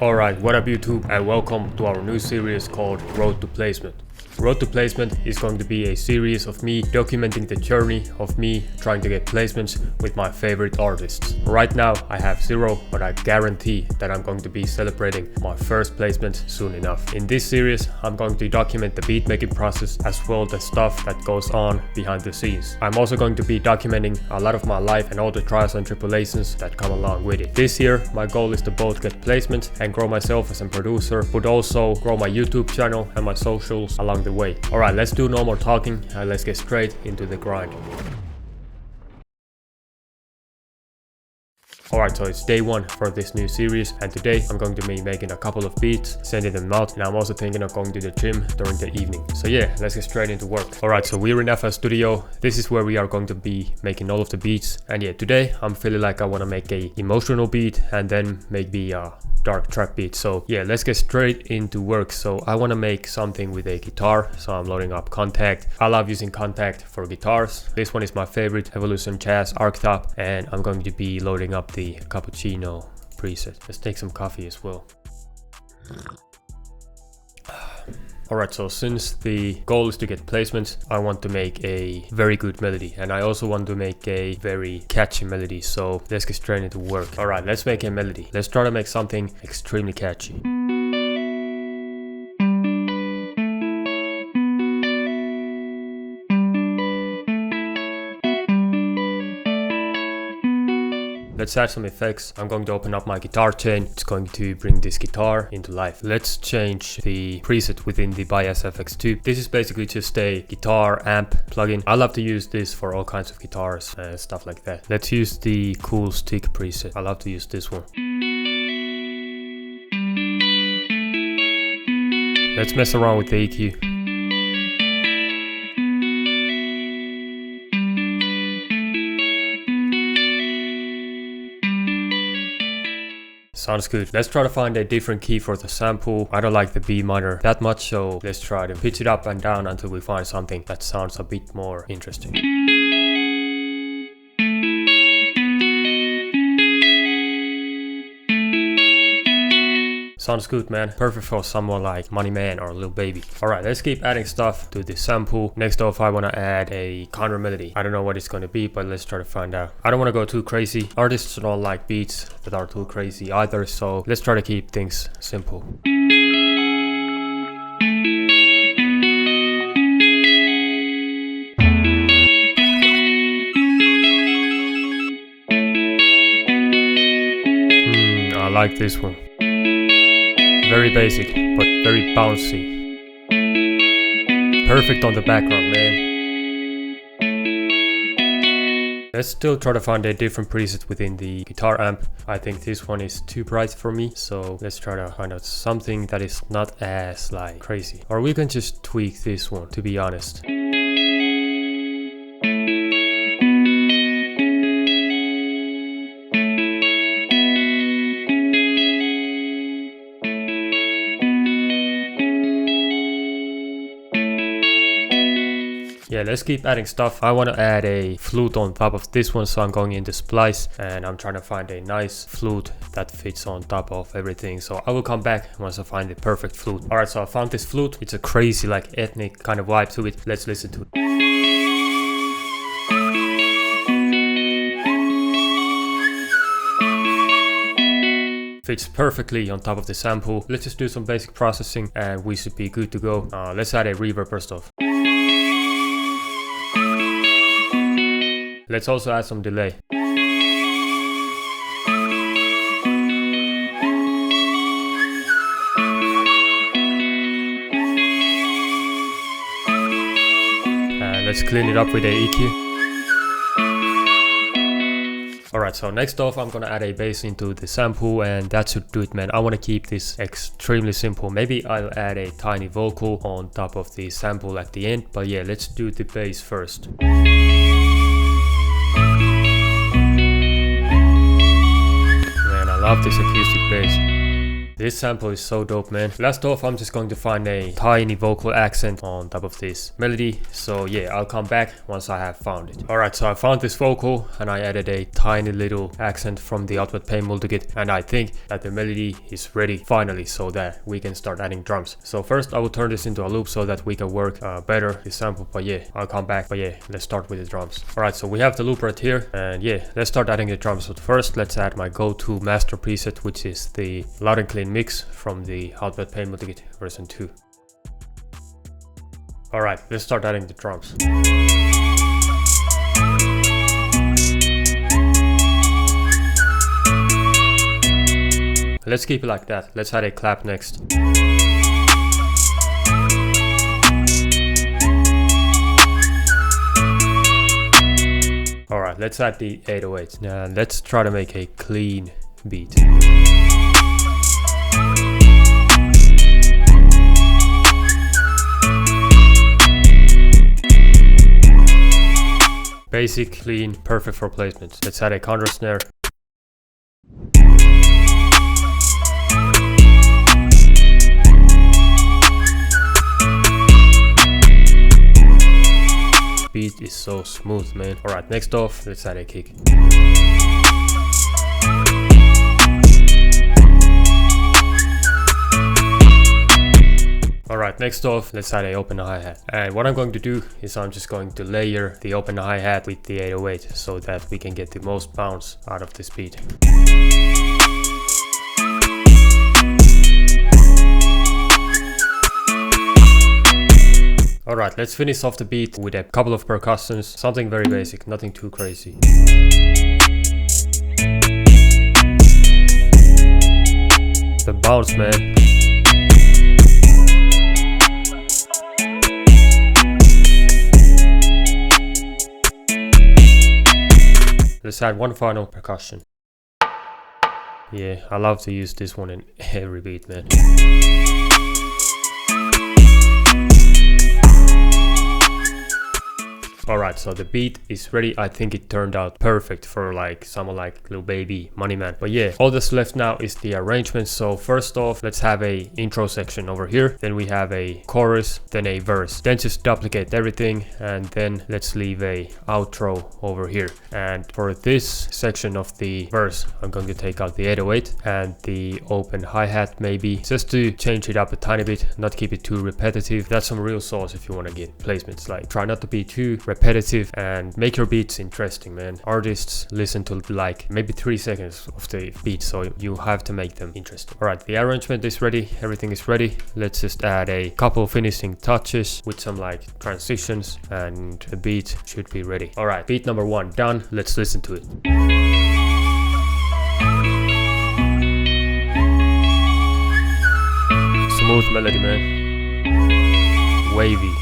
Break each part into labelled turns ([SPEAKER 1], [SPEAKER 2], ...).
[SPEAKER 1] Alright, what up YouTube, and welcome to our new series called Road to Placement. Road to Placement is going to be a series of me documenting the journey of me trying to get placements with my favorite artists. Right now I have 0, but I guarantee that I'm going to be celebrating my first placement soon enough. In this series I'm going to document the beatmaking process as well as the stuff that goes on behind the scenes. I'm also going to be documenting a lot of my life and all the trials and tribulations that come along with it. This year my goal is to both get placements and grow myself as a producer, but also grow my YouTube channel and my socials along the way. Alright, let's do no more talking and let's get straight into the grind. Alright, so it's day 1 for this new series, and today I'm going to be making a couple of beats, sending them out, and I'm also thinking of going to the gym during the evening. So yeah, let's get straight into work. Alright, so we're in FL Studio. This is where we are going to be making all of the beats, and yeah, today I'm feeling like I want to make a emotional beat and then maybe a dark trap beat. So yeah, let's get straight into work. So I want to make something with a guitar, so I'm loading up Contact. I love using Contact for guitars. This one is my favorite, Evolution Jazz Archtop, and I'm going to be loading up the cappuccino preset. Let's take some coffee as well. Alright, so since the goal is to get placements, I want to make a very good melody, and I also want to make a very catchy melody, so let's get straight into work. Alright, let's make a melody. Let's try to make something extremely catchy. Let's add some effects. I'm going to open up my guitar chain. It's going to bring this guitar into life. Let's change the preset within the Bias FX2. This is basically just a guitar amp plugin. I love to use this for all kinds of guitars and stuff like that. Let's use the cool stick preset. I love to use this one. Let's mess around with the EQ. Sounds good. Let's try to find a different key for the sample. I don't like the B minor that much, so let's try to pitch it up and down until we find something that sounds a bit more interesting. Sounds good, man. Perfect for someone like Money Man or Lil Baby. Alright, let's keep adding stuff to this sample. Next off, I want to add a counter melody. I don't know what it's going to be, but let's try to find out. I don't want to go too crazy. Artists don't like beats that are too crazy either, so let's try to keep things simple. I like this one. Very basic, but very bouncy. Perfect on the background, man. Let's still try to find a different preset within the guitar amp. I think this one is too bright for me, so let's try to find out something that is not as like crazy. Or we can just tweak this one, to be honest. Yeah, let's keep adding stuff. I want to add a flute on top of this one, so I'm going into Splice and I'm trying to find a nice flute that fits on top of everything. So I will come back once I find the perfect flute. Alright, so I found this flute. It's a crazy like ethnic kind of vibe to it. Let's listen to it. Fits perfectly on top of the sample. Let's just do some basic processing and we should be good to go. Let's add a reverb first off. Let's also add some delay. Let's clean it up with a EQ. Alright, so next off I'm gonna add a bass into the sample and that should do it, man. I want to keep this extremely simple. Maybe I'll add a tiny vocal on top of the sample at the end, but yeah, let's do the bass first. Man, I love this acoustic bass. This sample is so dope, man. Last off, I'm just going to find a tiny vocal accent on top of this melody. So yeah, I'll come back once I have found it. Alright, so I found this vocal and I added a tiny little accent from the AyeVaboo multikit, and I think that the melody is ready finally so that we can start adding drums. So first I will turn this into a loop so that we can work better this sample, but yeah, I'll come back. But yeah, let's start with the drums. Alright, so we have the loop right here, and yeah, let's start adding the drums. But first, let's add my go-to master preset, which is the Loud and Clean mix from the AyeVaboo multikit version 2. Alright, let's start adding the drums. Let's keep it like that. Let's add a clap next. Alright, let's add the 808. Now let's try to make a clean beat. Basic, clean, perfect for placements. Let's add a counter snare. Beat is so smooth, man. Alright, next off, let's add a kick. Alright, next off, let's add a open hi-hat. And what I'm going to do is I'm just going to layer the open hi-hat with the 808 so that we can get the most bounce out of this beat. Alright, let's finish off the beat with a couple of percussions, something very basic, nothing too crazy. The bounce, man. Let's add one final percussion. Yeah, I love to use this one in every beat, man. Alright, so the beat is ready. I think it turned out perfect for like someone like Lil Baby, Money Man. But yeah, all that's left now is the arrangement. So first off, let's have a intro section over here. Then we have a chorus, then a verse. Then just duplicate everything, and then let's leave a outro over here. And for this section of the verse, I'm going to take out the 808 and the open hi-hat maybe, just to change it up a tiny bit, not keep it too repetitive. That's some real sauce if you want to get placements. Like, try not to be too repetitive and make your beats interesting, man. Artists listen to like maybe 3 seconds of the beat, so you have to make them interesting. Alright, the arrangement is ready, everything is ready. Let's just add a couple finishing touches with some like transitions, and the beat should be ready. Alright, beat number 1 done. Let's listen to it. Smooth melody, man. Wavy.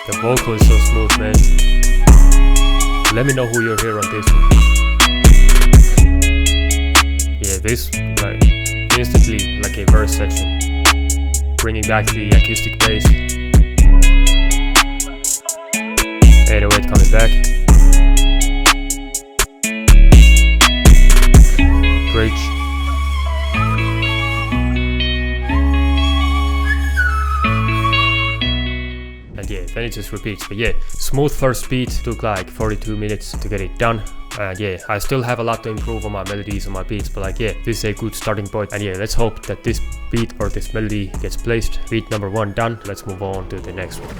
[SPEAKER 1] The vocal is so smooth, man. Let me know who you're here on this one. Yeah, this like instantly like a verse section, bringing back the acoustic bass. 808 coming back. Bridge. Yeah, then it just repeats. But yeah, smooth first beat, took like 42 minutes to get it done. And yeah, I still have a lot to improve on my melodies and my beats, but like yeah, this is a good starting point. And yeah, let's hope that this beat or this melody gets placed. Beat number 1 done. Let's move on to the next one.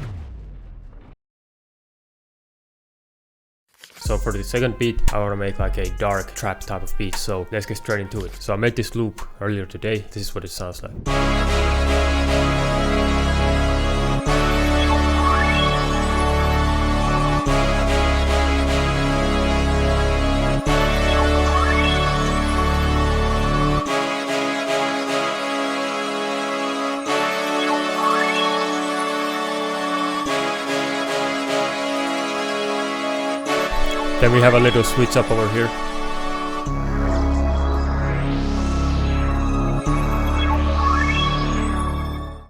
[SPEAKER 1] So for the second beat, I want to make like a dark trap type of beat, so let's get straight into it. So I made this loop earlier today. This is what it sounds like. Then we have a little switch up over here.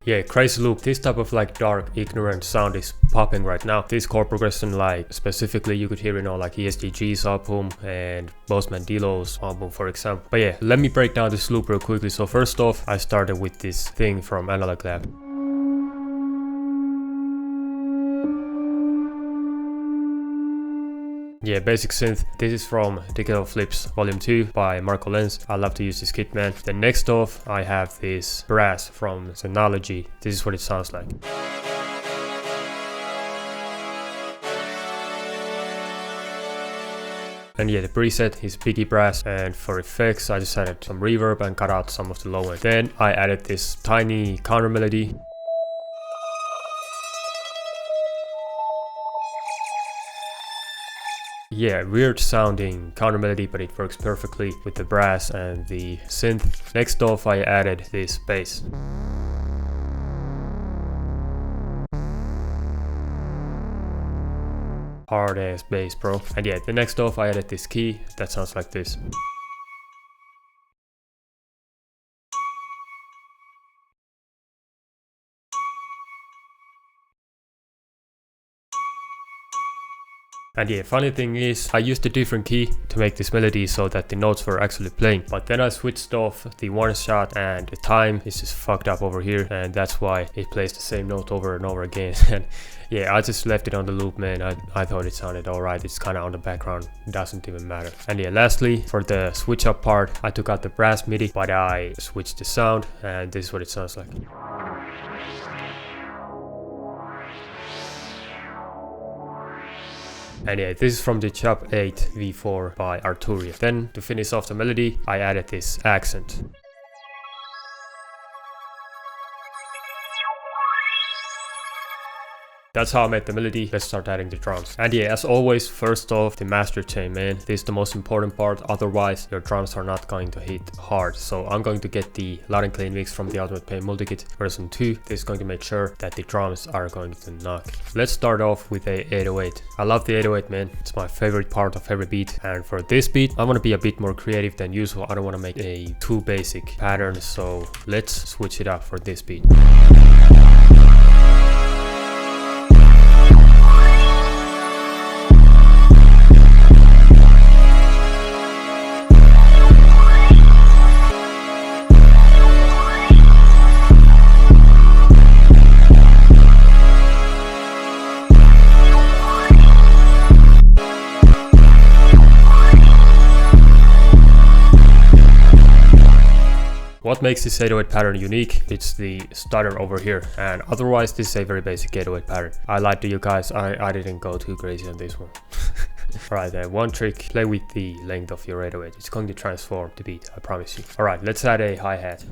[SPEAKER 1] Yeah, crazy loop. This type of like dark, ignorant sound is popping right now. This chord progression, like specifically you could hear, you know, like ESTG's album and Boss Mandilo's album, for example. But yeah, let me break down this loop real quickly. So first off, I started with this thing from Analog Lab. Yeah, basic synth. This is from Digital Flips Volume 2 by Marco Lenz. I love to use this kit, man. Then next off, I have this brass from Xenology. This is what it sounds like. And yeah, the preset is Biggie Brass, and for effects I just added some reverb and cut out some of the low end. Then I added this tiny counter melody. Yeah, weird sounding counter melody, but it works perfectly with the brass and the synth. Next off, I added this bass. Hard ass bass, bro. And yeah, the next off, I added this key that sounds like this. And yeah, funny thing is, I used a different key to make this melody so that the notes were actually playing. But then I switched off the one shot and the time is just fucked up over here. And that's why it plays the same note over and over again. And yeah, I just left it on the loop, man. I thought it sounded alright. It's kind of on the background, doesn't even matter. And yeah, lastly, for the switch up part, I took out the brass MIDI, but I switched the sound, and this is what it sounds like. And yeah, this is from the Chop 8 V4 by Arturia. Then to finish off the melody, I added this accent. That's how I made the melody. Let's start adding the drums. And yeah, as always, first off, the master chain, man. This is the most important part, otherwise your drums are not going to hit hard. So I'm going to get the Loud and Clean mix from the Ultimate Pain Multikit version 2. This is going to make sure that the drums are going to knock. Let's start off with a 808. I love the 808, man. It's my favorite part of every beat. And for this beat, I want to be a bit more creative than usual. I don't want to make a too basic pattern, so let's switch it up for this beat. What makes this 808 pattern unique? It's the stutter over here, and otherwise this is a very basic 808 pattern. I lied to you guys, I didn't go too crazy on this one. Alright, then one trick, play with the length of your 808. It's going to transform the beat, I promise you. Alright, let's add a hi-hat.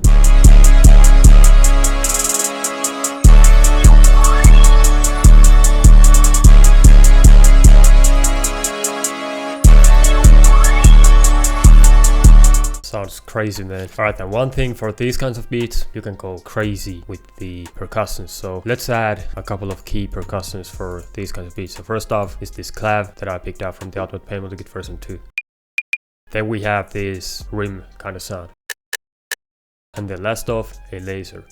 [SPEAKER 1] Sounds crazy, man. Alright, then one thing for these kinds of beats, you can go crazy with the percussions. So let's add a couple of key percussions for these kinds of beats. So first off is this clav that I picked up from the Ultimate Pain Multikit version 2. Then we have this rim kind of sound. And then last off, a laser.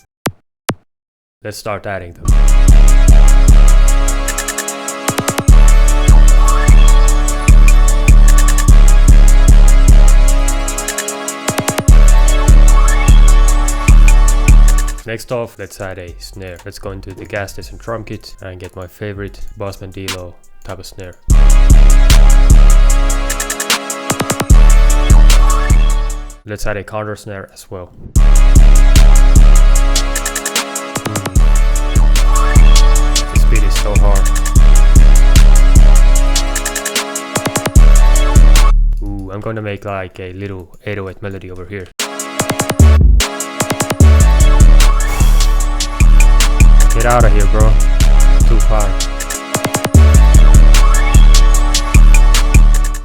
[SPEAKER 1] Let's start adding them. Next off, let's add a snare. Let's go into the gas station drum kit and get my favorite Boss Mandilo type of snare. Let's add a counter snare as well. This beat is so hard. Ooh, I'm gonna make like a little 808 melody over here. Get out of here, bro. Too far.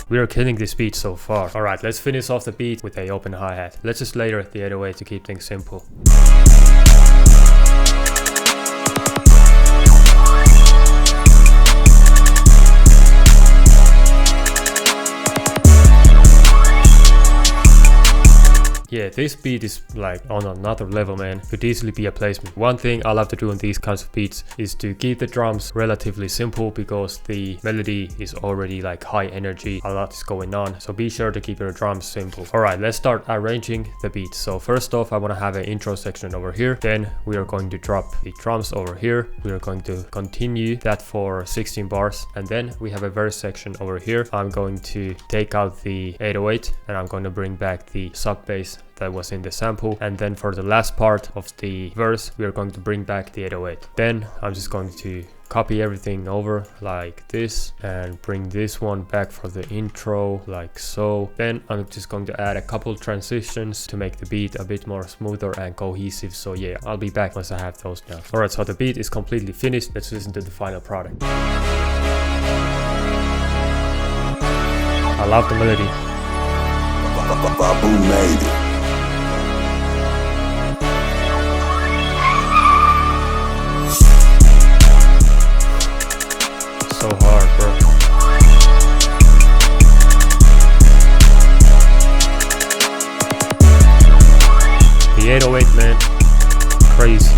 [SPEAKER 1] We are killing this beat so far. Alright, let's finish off the beat with a open hi-hat. Let's just layer the 808 to keep things simple. Yeah, this beat is like on another level, man. Could easily be a placement. One thing I love to do on these kinds of beats is to keep the drums relatively simple because the melody is already like high energy, a lot is going on, so be sure to keep your drums simple. Alright, let's start arranging the beat. So first off, I want to have an intro section over here, then we are going to drop the drums over here, we are going to continue that for 16 bars, and then we have a verse section over here. I'm going to take out the 808 and I'm going to bring back the sub bass that was in the sample, and then for the last part of the verse we are going to bring back the 808. Then I'm just going to copy everything over like this and bring this one back for the intro like so. Then I'm just going to add a couple transitions to make the beat a bit more smoother and cohesive. So yeah, I'll be back once I have those down. Alright, so the beat is completely finished. Let's listen to the final product. I love the melody.
[SPEAKER 2] AyeVaboo made it.
[SPEAKER 1] So hard, bro. The 808, man, crazy.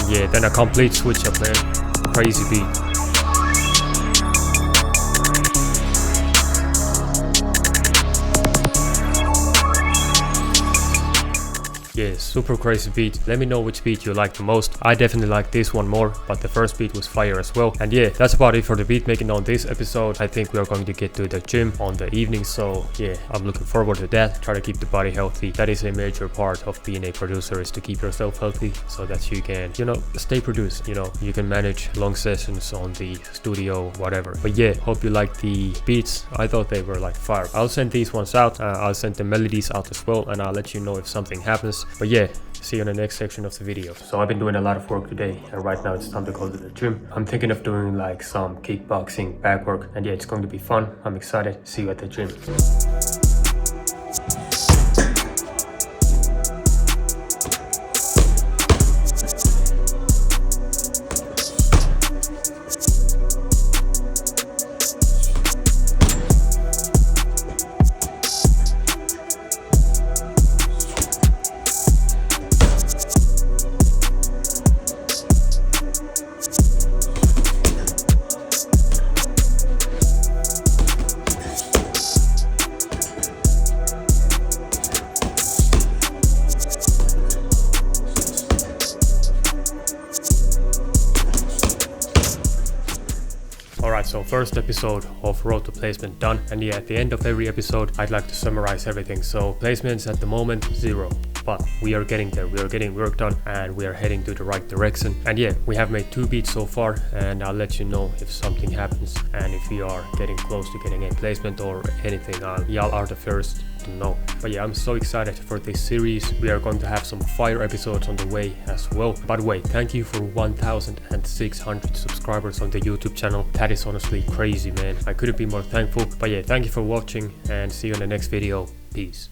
[SPEAKER 1] Yeah, then a complete switch up, man. Crazy beat. Yeah, super crazy beat. Let me know which beat you like the most. I definitely like this one more, but the first beat was fire as well. And yeah, that's about it for the beat making on this episode. I think we are going to get to the gym on the evening, so yeah, I'm looking forward to that. Try to keep the body healthy. That is a major part of being a producer, is to keep yourself healthy so that you can, you know, stay produced. You know, you can manage long sessions on the studio, whatever. But yeah, hope you like the beats. I thought they were like fire. I'll send these ones out. I'll send the melodies out as well, and I'll let you know if something happens. But yeah, see you in the next section of the video. So I've been doing a lot of work today, and right now it's time to go to the gym. I'm thinking of doing like some kickboxing back work, and yeah, it's going to be fun. I'm excited. See you at the gym. Alright, so first episode of Road to Placement done, and yeah, at the end of every episode I'd like to summarize everything. So placements at the moment 0, but we are getting there, we are getting work done, and we are heading to the right direction. And yeah, we have made 2 beats so far, and I'll let you know if something happens and if we are getting close to getting a placement or anything. Y'all are the first to know. But yeah, I'm so excited for this series. We are going to have some fire episodes on the way as well. By the way, thank you for 1,600 subscribers on the YouTube channel. That is honestly crazy, man. I couldn't be more thankful. But yeah, thank you for watching, and see you in the next video. Peace.